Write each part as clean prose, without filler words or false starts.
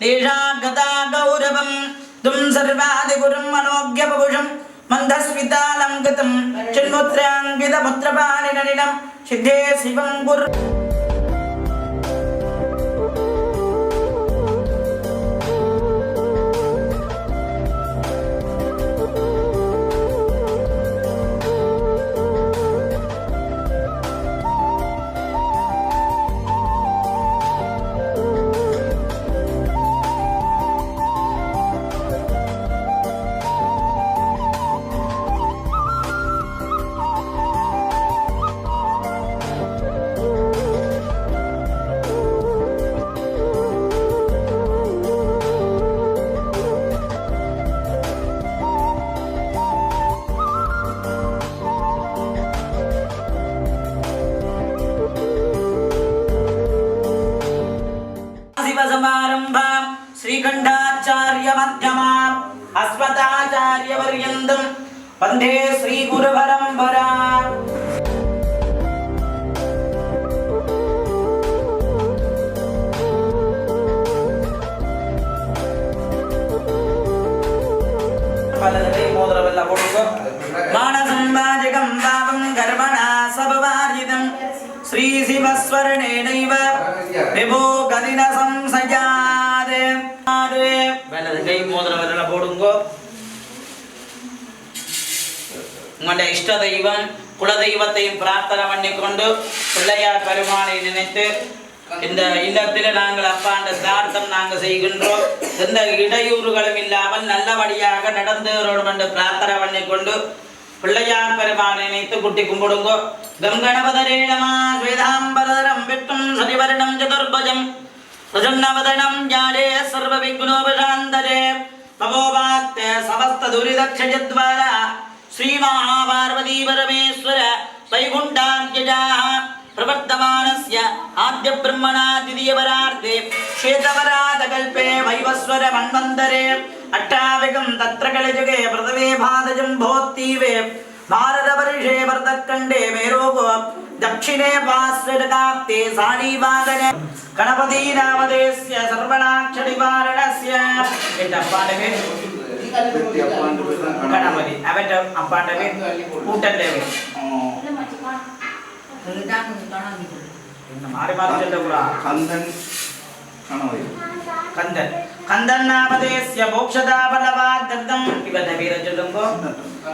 तेषा गता गौरवं तुम सर्वादिगुरुं मनोज्ञपपुषं मन्दस्मितालं गतं चिन्मुद्राङ्कितमुद्रपाणिननिनं सिद्धे शिवं गुरु समारंभां श्रीकंठाचार्य मध्यमां अस्मदाचार्य पर्यन्तं वन्दे श्री गुरु परंपरा मानसंवाजकं पापं कर्मणा सबवार्जितं श्री शिवस्वर्णेनैव विभो गदिन संसयादे वलது கை மோதிர விரல போடுங்கோ உங்களுடைய இஷ்ட தெய்வம் குல தெய்வத்தையும் பிரார்த்தனை பண்ணிக்கொண்டு பிள்ளையார் பெருமானை நினைத்து இந்த இல்லத்தில் நாங்கள் அப்பாண்ட சார்த்தம் நாங்கள் செய்கின்றோம் எந்த இடையூறுகளும் இல்லாமல் நல்லபடியாக நடந்துகிறோம் என்று பிரார்த்தனை பண்ணிக்கொண்டு பிள்ளையார் பெருமானை நினைத்து குட்டி கும்பிடுங்கோ கங்கணபதரே நம ஸ்வேதாம்பரதரம் விட்டும் சதிவரணம் சதுர்பஜம் பிரசன்னவதனம் ஞானே சர்வ விக்னோபசாந்தரே தபோபாக்தே சமஸ்த துரிதக்ஷயத்வாரா ஸ்ரீ மகாபார்வதி பரமேஸ்வர வைகுண்டார்யஜாः प्रवर्तमानस्य आद्य ब्रह्मणा द्वितीय वरार्धे श्वेतवराध कल्पे वैवस्वर मन्वन्तरे अट्टाविकं तत्र कलिजुगे प्रथमे भादजं भोत्तीवे भारतवर्षे भरतखण्डे मेरोगो दक्षिणे पार्श्वकाप्ते साणीवादने गणपति नामदेस्य सर्वणाक्षरिवारणस्य एतप्पाण्डवे गणपति अवट अप्पाण्डवे कूटण्डवे कंदन कंदन नामदेस्य मोक्षदा बलवाद्दं इवद वीरजुलंगो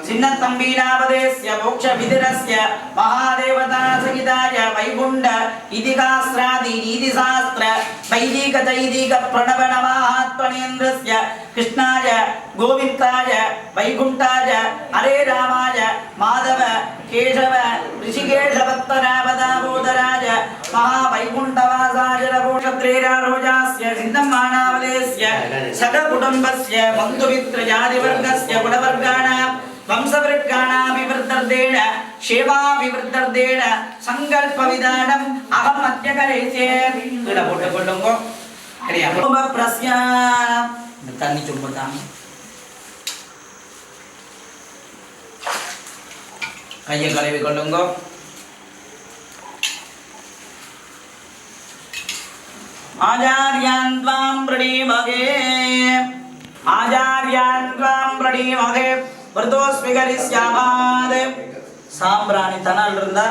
सिन्नतंबी नामदेस्य मोक्ष विदिरस्य महादेवता सहिताय वैकुंठ इदिकास्रादि नीतिशास्त्र वैदिक दैदिक प्रणव महात्मनेन्द्रस्य कृष्णाय गोविन्दाय वैकुंठाय हरे रामाय माधव केशव ऋषिकेश भक्तरावदामोदराय महावैकुंठवासाय नमोक्षत्रेरारोजास्य सिद्धमानावदेस्य सगकुटुम्बस्य बन्धुमित्रजातिवर्गस्य कुलवर्गाणां वंशवृक्काणां विवृद्धर्देण सेवाविवृद्धर्देण संकल्पविधानम् अहम् अद्य करिष्ये इडपोट्टुकोल्लुंगो हरिया प्रस्या तन्नि चुम्बतामि கையை கழுவி கொள்ளுங்க ஆச்சார்யான் த்வாம் ப்ரணீமகே ஆச்சார்யான் த்வாம் ப்ரணீமகே விரதோஸ்மி கரிஷ்யாமாத் சாம்பிராணி தணல் இருந்தா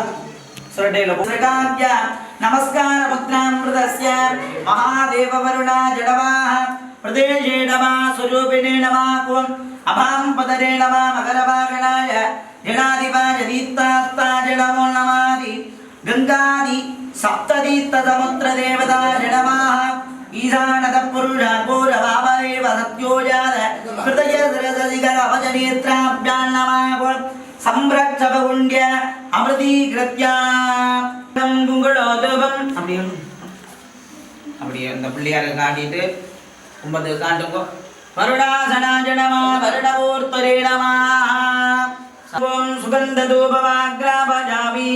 சுரட்டையில சுரகாத்ய நமஸ்கார முத்ராமிருதஸ்ய மகாதேவ வருணா ஜடவாஹ பிரதேஷே நமः ஸ்வரூபிணே நமः குவம் அபாம் பதரே நமः மகரவாகணாய जनादिवाज दीप्तास्ताज नमो नमादि गंगादि सप्तदीप्त समुद्र देवता नमः ईशानद पुरुष पूर्वभावदेव सत्योजात हृदय सरसदिगर अवजनेत्राभ्यां नमः संरक्ष पुण्य अमृतीकृत्य குங்குளோதபம் அப்படியே அந்த பிள்ளையாரை காட்டிட்டு கும்பத்து காட்டுங்க வருணாசனாஜ நமः வருணமூர்த்தரே நமः ஓம் சுகந்த தூபவாக்ராபஜாமி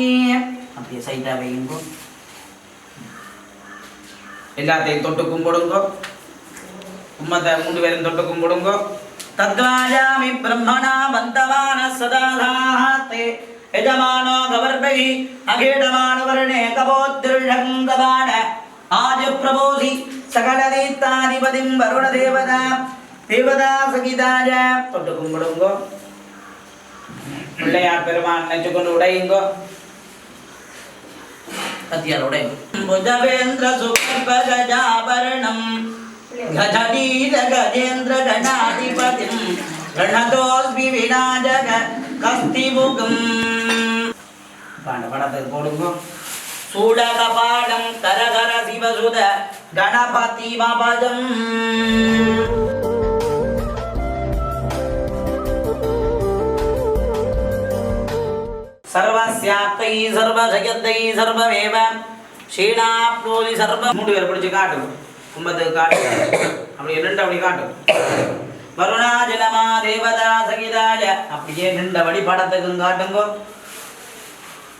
அப்படியே சைடா வையுங்க எல்லாத்தையும் தொட்டு கும்பிடுங்க உம்மத்தை 3 பேரும் தொட்டு கும்பிடுங்க तद्वाजामि ब्रह्मणा वन्तमानः सदाधाते यजमानो गवर्भैः अखेडमानवर्णे कपोद्दृढं गवाण आज प्रबोधि சகலதீத்தாதிபதிம் வருண தேவதா தேவதா சகிதாய தொட்டு கும்பிடுங்கோ. பிள்ளையார் பெருமான் நினைச்சுக்கொண்டு உடையுங்கோ. கத்தியால் உடையுங்க. புஜவேந்திர சுகர்பகஜாபரணம் கஜடீர கஜேந்திர கணாதிபதிம் ரணதோஸ்மி விநாயக கஸ்திமுகம். படத்துக்கு போடுங்க. சூடகபாடம் கரகர சிவசுத கணபதி மபஜம். சர்வஸ்யாப்தை சர்வஜகத்தை சர்வமேவ ஷீணாப்னோதி சர்வ. 3 பேர் பிடிச்சு காட்டும். கும்பத்துக்கு காட்டு. அப்படி 2 அப்படி காட்டும். வருணாஜலமா தேவதா சகிதாய அப்படியே நின்றபடி படத்துக்கும் காட்டுங்கோ.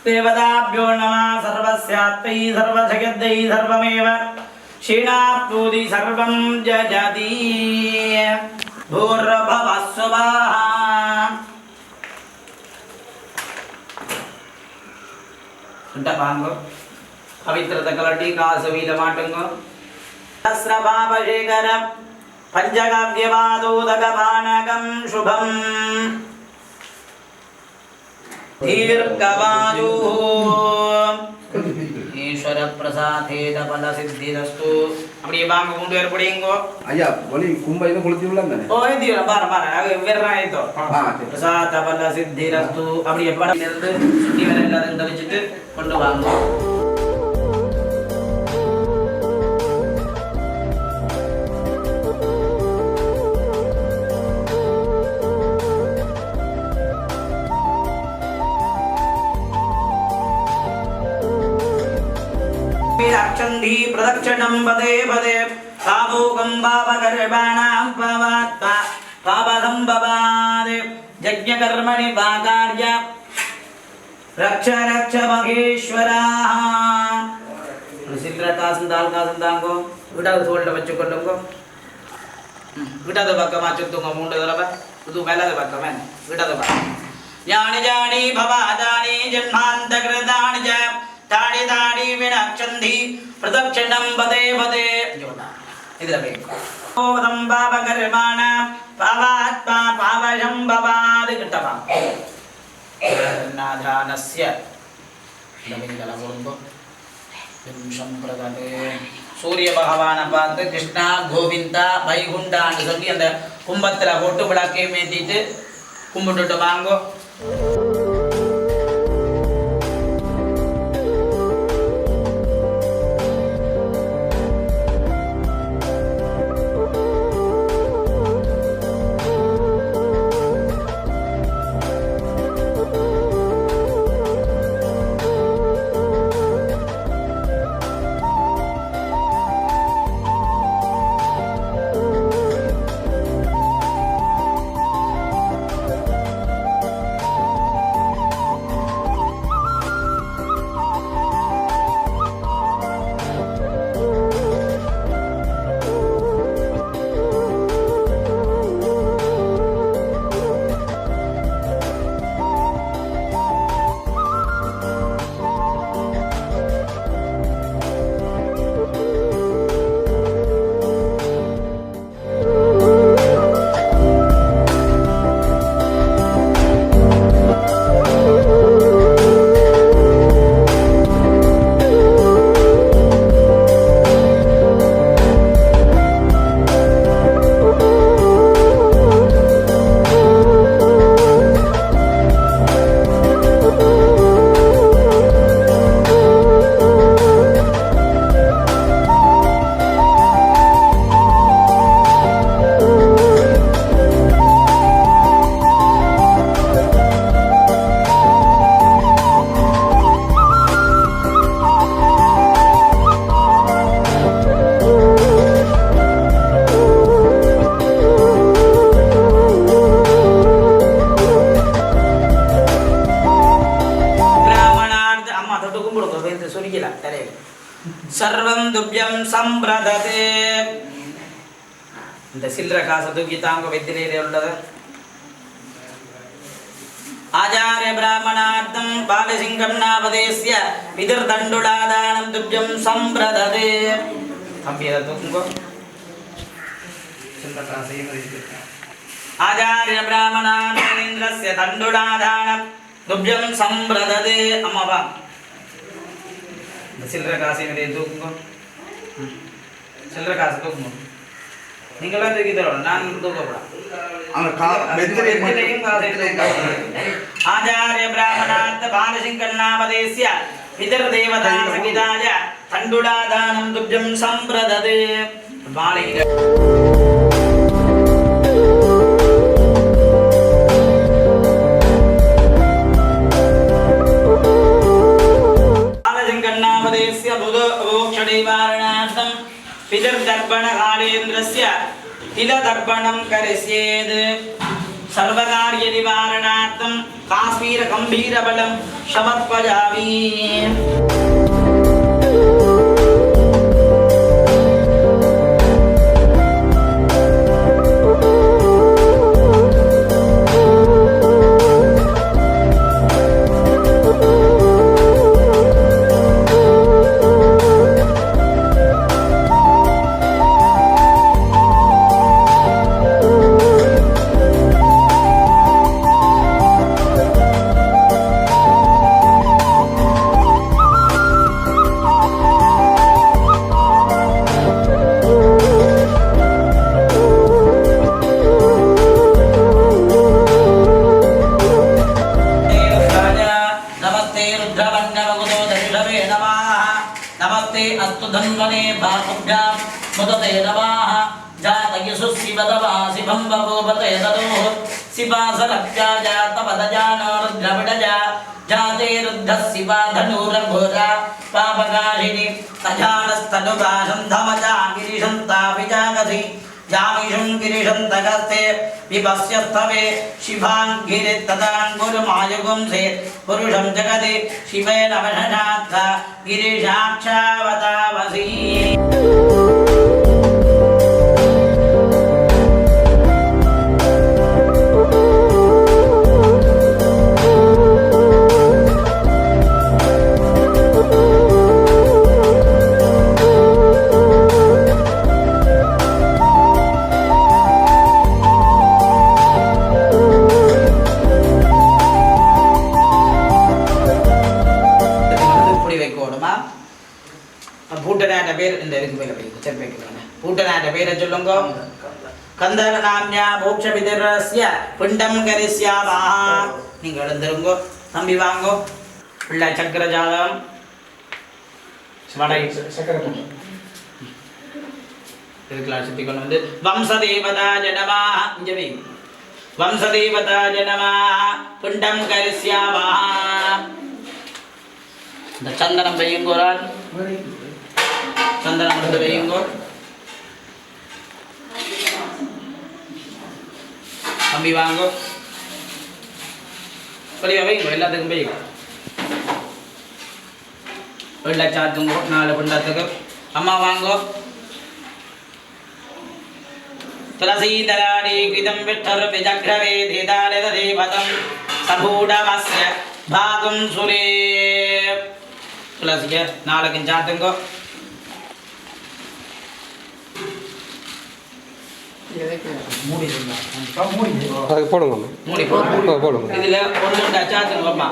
தேவதாப்யோ நம சர்வஸ்யாத்வை சர்வஜகத்தை சர்வமேவ ஷீணாப்னோதி சர்வம் ஜஜதி பூர்வபவஸ்வபாஹ. பாங்கோ. பவித்திரத்தை கலட்டி காசு வீத மாட்டுங்கோ. சஹஸ்ரபாபசேகர பஞ்சகாவ்யவாதோதகபானகம் சுபம் தீர்க்கவாயு ஈஸ்வர பிரசாதேத பல சித்திரஸ்து. அப்படியே பாங்க 3 பேர் படிங்கோ. ஐயா ஒலி கும்ப இது குளிச்சு உள்ளங்க. ஓ இது பாரு அது வெர்றாயிதோ. பிரசாத பல சித்திரஸ்து. அப்படியே படமிருந்து சுத்தி வர எல்லாரும் தவிச்சிட்டு கொண்டு வாங்க. அக்ஷந்தி பிரதக்ஷணம் பதே பதே பாபோகம் பாபகர்பாணாம் பவாத்மா பாபசம்பவாதே யஜ்ஞகர்மணி வாகார்ய ரக்ஷ ரக்ஷ மகேஸ்வராஹ. சில்ற காசுந்தால் தாங்கோ. விடாது தோல்ல வச்சு கொள்ளுங்கோ. விடாத பக்கமா சுத்துங்க 3 தடவை. இது மேலாத பக்கமே விடாத பக்கம். ஞானி ஜானி பவாதானி ஜன்மாந்த கிருதானி ஜ தாடி தாடி வினக்ஷந்தி பிரதக்ஷணம் பதே பதே. இதுல ஓதம் பாபகர்மான பாவாத்மா பாவசம்பவாது கிட்டவா நாதானஸ்ய நவிங்கல போடுங்கோ. நிமிஷம் பிரதே சூரிய பகவானை பார்த்து கிருஷ்ணா கோவிந்தா வைகுண்டான்னு சொல்லி அந்த கும்பத்துல போட்டு விளக்கை மேத்திட்டு கும்பிட்டுட்டு வாங்கோ. சர்வம் துப்யம் சம்பிரததே. இந்த சில்லற காசை தூக்கி தாங்க வெத்திலே உள்ளது. ஆச்சாரிய பிராமணார்த்தம் பாலசிங்கம் நாபதேஸ்ய விதிர்தண்டுலாதானம் துப்யம் சம்பிரததே. தம்பி அதை தூக்குங்கோ. ஆச்சாரிய பிராமணானேந்திரஸ்ய தண்டுடாதானம் துப்யம் சம்பிரததே. அம்மாவா இந்த சில்லற காசை நிறைய தூக்குங்கோ. சில்லற காசு தூக்குங்க. நீங்களாம் தூக்கி தரணும், நான் தூக்கப்படாம். ஆச்சாரிய பிராமணார்த்த பாலசிங்கண்ணாபதேஸ்ய பிதர்தேவதா சகிதாய தண்டுடாதானம் துப்யம் சம்பிரததே. பாலையில பாலசிங்கண்ணாபதேஸ்ய புத மோக்ஷநிவாரணார்த்தம் பிதர்தர்ப்பணகாலேந்திரஸ்ய திலதர்ப்பணம் கரிஷ்யேத். சர்வகாரிய நிவாரணார்த்தம் காஸ்மீர கம்பீரபலம் சமர்ப்பயாமி. नमस्ते अस्तु धन्वने भाकुभ्यां मुदते नमः. जातयसु शिवदवासि भम्बभूपते तदोः शिवासरप्या जातपदजानरुद्रविडजा जाते रुद्धः शिवा धनुरघोरा पापकारिणि सजानस्तनुभाषं धमजा गिरिशन्तापिजागसि जामिषं गिरिशन्तगस्ते विपश्यस्तवे शिवाङ्गिरित्तदाङ्गुरुमायुगुंसे पुरुषं जगति शिवेन वशनाथ गिरिशाक्षावतावसि. பூட்டனாட்ட பேர் இந்த இதுக்கு மேல போய் செப்பேக்குறாங்க. பூட்டனாட்ட பேரை சொல்லுங்க. கந்தநாம்யா மோக்ஷவிதரஸ்ய பிண்டம் கரிஷ்யாமா. நீங்க எழுந்திருங்கோ. தம்பி வாங்கோ. பிள்ளை சக்கர ஜாதகம் வடை சக்கர இதுக்கெல்லாம் சுத்தி கொண்டு வந்து வம்சதேவதா ஜனமா இஞ்சவி வம்சதேவதா ஜனமா பிண்டம் கரிஷ்யாமா. இந்த சந்தனம் வையுங்கோரால் சந்தனம் எடுத்து வையுங்கோ. தம்பி வாங்கோ. பெரிய வைங்கோ. எல்லாத்துக்கும் வைங்க. வெள்ளை சாத்துங்கோ 4 பிண்டத்துக்கு. அம்மா வாங்கோ. துளசீதராணி கிதம் விட்டர் விஜக்ரவே தேதாரத தேவதம் சபூடமஸ்ய பாகும் சுரே. துளசிய 4 சாத்துங்கோ. இதுல ஒன்று சாத்துங்கோம்மா.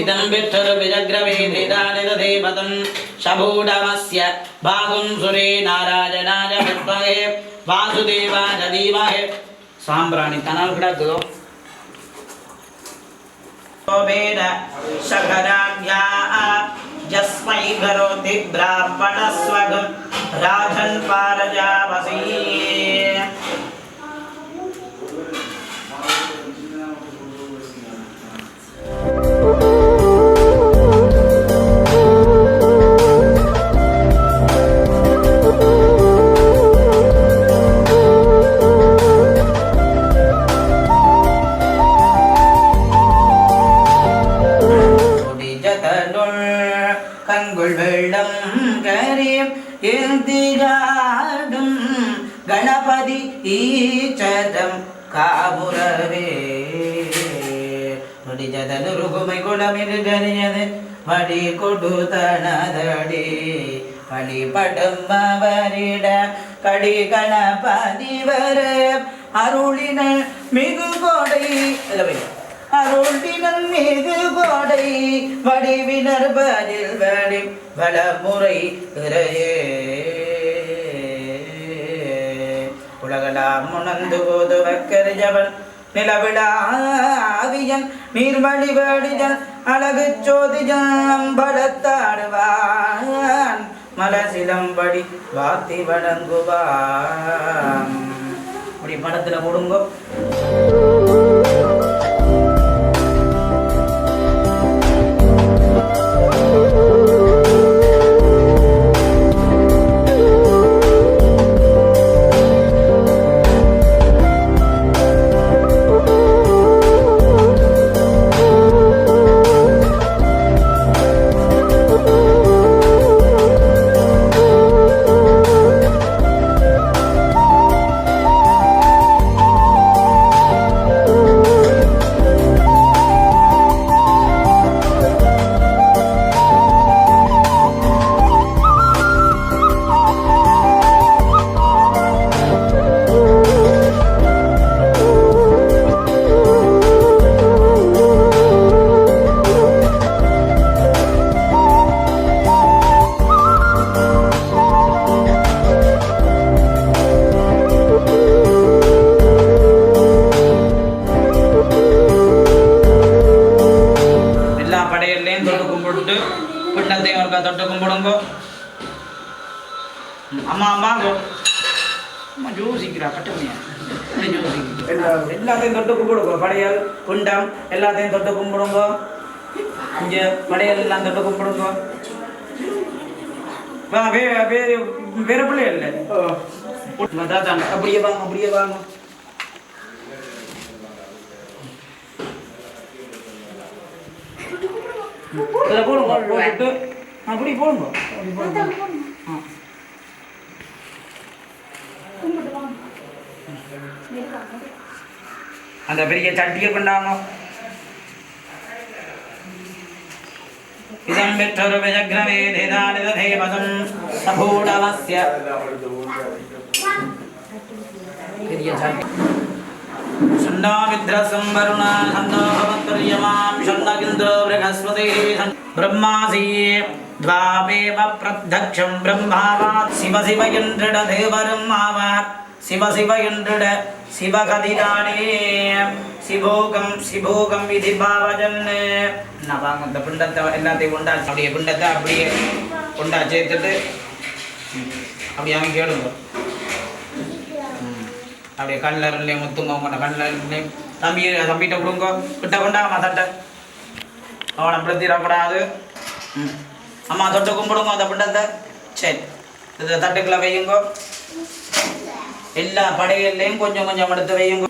இதம் விட்டர் விஜக்ரவே தேதாரத தேவதம் சபூடமஸ்ய பாகும் சுரே நாராயணாய வித்மஹே வாசுதேவாய தீமஹி. சாம்பிராணி தனால் கிடக்குதோ. வேத சகராக்யா ஜஸ்மை கரோதி பிராமணஸ்வகம் ராஜன் பாரஜாவசி. கங்குள் வெள்ளம் கரீம் எழுதியாடும் கணபதி ஈச்சதம் காமுரவே. நொடிஜதனு ருகுமை குளமிகு கரியது வழி கொடுத்தனதடி வழிபடும் அவரிட கடி கணபதி வர அருளினல் மிகு கோடை அருளினல் மிகு கோடை வடிவினர் பதில் வடி வளமுறை இறையே உலகலாம் உணர்ந்து போது வக்கறியவன் நிலவிடாவியன் நீர்வழி வேடியன் அழகு சோதியன் அம்பலத்தாடுவான் மலசிலம்படி வாத்தி வணங்குவான் அப்படி படத்துல போடுங்கோ. தொட்டு கும்பிடுங்கோ. அம்மா அம்மாங்கோ அம்மா ஜோசிக்கிறா கட்டுமையா எல்லாத்தையும் தொட்டு கும்பிடுங்கோ. படையல் குண்டம் எல்லாத்தையும் தொட்டு கும்பிடுங்கோ. இங்கே படையல் எல்லாம் தொட்டு கும்பிடுங்கோ. வேற பிள்ளை இல்லை அப்படியே வாங்க அப்படியே வாங்க. போடுங்க போட்டு அப்படி போடுங்க அப்படி போடுங்க. அந்த பெரிய சட்டியை கொண்டாங்க. இதம் பெற்றொரு விஜக்ரவே தேதானிதேவதம் சபூடவஸ்ய பெரிய சட்டி சண்டாவித்ரசம் வருணா சந்தோபவத்வர்யமாம் ஷண்ணகிந்திரோ ப்ரஹஸ்பதிः பிரம்மாசீயே द्वावेव प्रत्यक्षं ब्रह्मावात् शिव शिव என்றிட தேவரும் ஆவார். சிவ சிவ என்றிட சிவகதிதானே சிவோகம் சிவோகம் விதி பாவஜன். நான் வாங்க இந்த பிண்டத்தை எல்லாத்தையும் கொண்டாச்சு. அப்படியே பிண்டத்தை அப்படியே கொண்டா சேர்த்துட்டு அப்படியே அவங்க கேளுங்க. அப்படியே கல்லறையிலையும் முத்துங்க உங்களோட கல்லறையிலையும் தம்பிகிட்ட கொடுங்க. கிட்ட கொண்டாமா தட்டை அவனை பிரத்திடக்கூடாது. அம்மா தொட்டு கும்பிடுங்க அந்த பிண்டத்தை. சரி இதை தட்டுக்களை வையுங்க. எல்லா படைகள்லையும் கொஞ்சம் கொஞ்சம் எடுத்து வையுங்க.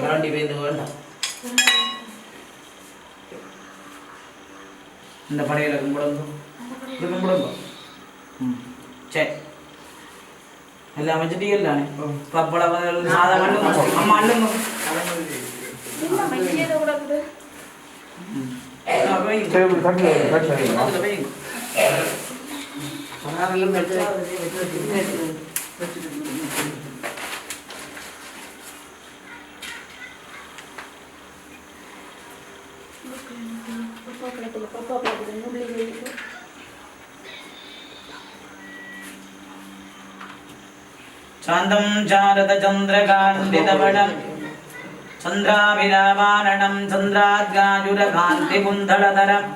கரண்டி வைந்து வேண்டாம். இந்த படையில கும்பிடுங்க கும்பிடுங்க. சரி எல்லாம் வச்சுட்டீங்க இல்லானே பப்பளம் சாதம் அள்ளுங்க. அம்மா அள்ளுங்க. சாந்தம் சாரத சந்திரகாந்திதவனம் சந்திராபிராமாரணம் சந்திராத்காஜுரகாந்தி குந்தளதரம்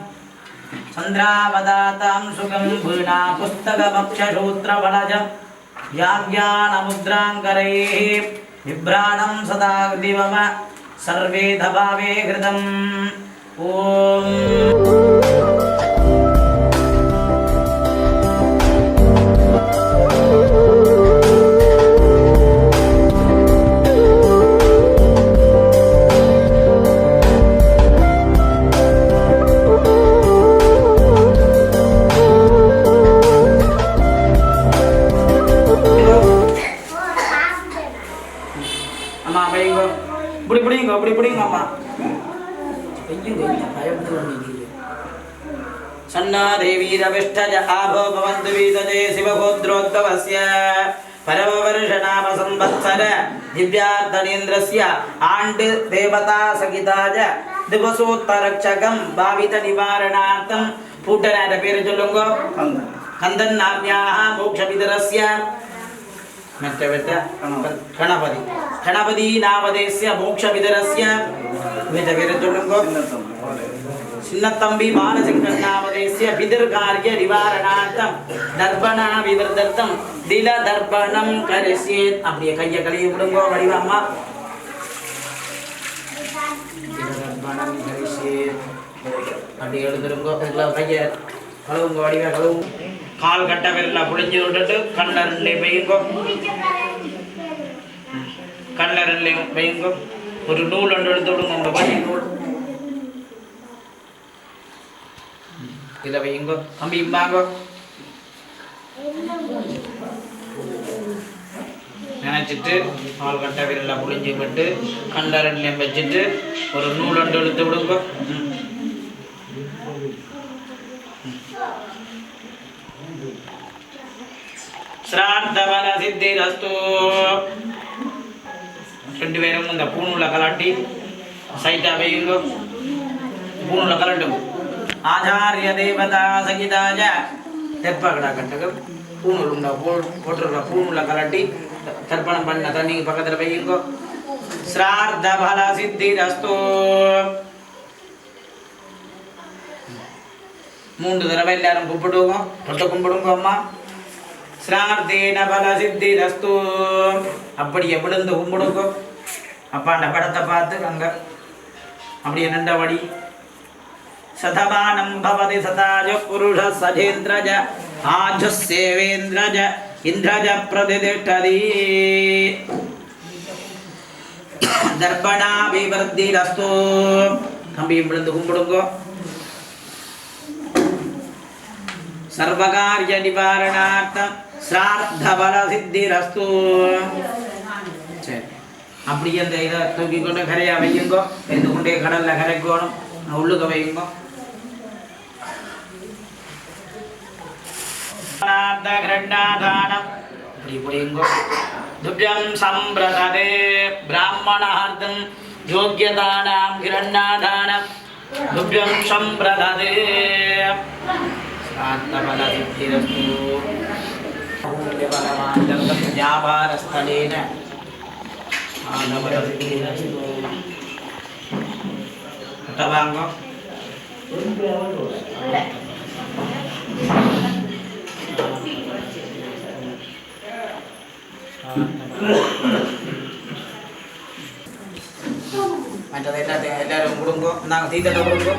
சந்திராவதாத்தாம் சுகம் வீணா புஸ்தகபக்ஷூத்திரவளஜம் யாக்ஞானமுத்ராங்கரைः விப்ராணம் சதா திவம சர்வே தபாவே கிருதம். ஓம் सन्ना देवीरविष्ठज आभो भवन्तु वीतजे शिवगोत्रोद्भवस्य परमवर्षनाम संवत्सर दिव्यार्धनेन्द्रस्य आण्ड देवता सहिताज दिवसोत्तरक्षकं भावित निवारणार्थं पूटनाट पेरु चोल्लुंगो कंदन नाम्याः मोक्षविदरस्य मत्तवेत गणपति गणपति नामदेस्य मोक्षविदरस्य वेद पेरु चोल्लुंगो सिन्नत्तंबी बालशंकर नामदेस्य विदर्कार्य निवारणार्थं दर्पणा विवर्धर्थं दिल दर्पणं करिष्येत् அப்படியே கையை கழுவி விடுங்கோ வடிவம்மா दिल दर्पणं करिष्येत् அப்படியே எடுத்துருங்கோ இதெல்லாம் கையை கழுவுங்க வடிவா கழுவும் கால் கட்ட விரல புளிஞ்சு விட்டுட்டு கண்ணரல்லே வையுங்கோ கண்ணரல்லே வையுங்கோ ஒரு நூல் ஒன்று எடுத்து விடுங்க உங்க வழி நூல் இதை வையுங்கோ தம்பி இம்பாங்கோ நினைச்சிட்டு கால் கட்ட விரல புளிஞ்சு விட்டு கண்ணரல்லே வச்சுட்டு ஒரு நூல் ஒன்று எடுத்து விடுங்கோ श्राद्धबल सिद्धिरस्तु ரெண்டு பேரும் இந்த பூணுல கலட்டி சைட்டா வையுங்க பூணுல கலட்டும் ஆச்சாரிய தேவதா சகிதாஜ தெப்பகடா கட்டகம் பூணுல போட்டுற பூணுல கலட்டி தர்ப்பணம் பண்ண தண்ணி பக்கத்துல வையுங்க श्राद्धबल सिद्धिरस्तु மூன்று தடவை எல்லாரும் கும்பிடுவோம் தொட்டு கும்பிடுங்க அம்மா श्राद्धेन बल सिद्धिरस्तु அப்படியே விழுந்து கும்பிடுங்க அப்பாண்ட படத்தை பார்த்து அங்க அப்படியே நின்றபடி சதமானம் பவதி சதாஜ புருஷ சஜேந்திரஜ ஆஜுசேவேந்திரஜ இந்திரஜ பிரதிதிஷ்டதி தர்ப்பணா விவர்த்திரஸ்து கம்பியும் விழுந்து கும்பிடுங்க सर्वकार्य निवारणार्थं श्राद्धबल सिद्धिरस्तु அப்படியே அந்த இதை தூக்கி கொண்டு கரையா வையுங்கோ எந்த கொண்டே கடல்ல கரைக்கணும் உள்ளுக்க வையுங்கோ இப்படி புரியுங்கோ துப்யம் சம்பிரததே பிராமணார்த்தம் யோக்யதானாம் கிரண்ணாதானம் துப்யம் சம்பிரததே आत्मबल सिद्धिरस्तु मूल्यबलमान्तर्गत व्यापारस्थलेन आत्मबल सिद्धिरस्तु तवांगो மற்றதை எல்லாரும் கொடுங்கோ நாங்கள் தீர்த்தத்தை கொடுங்கோ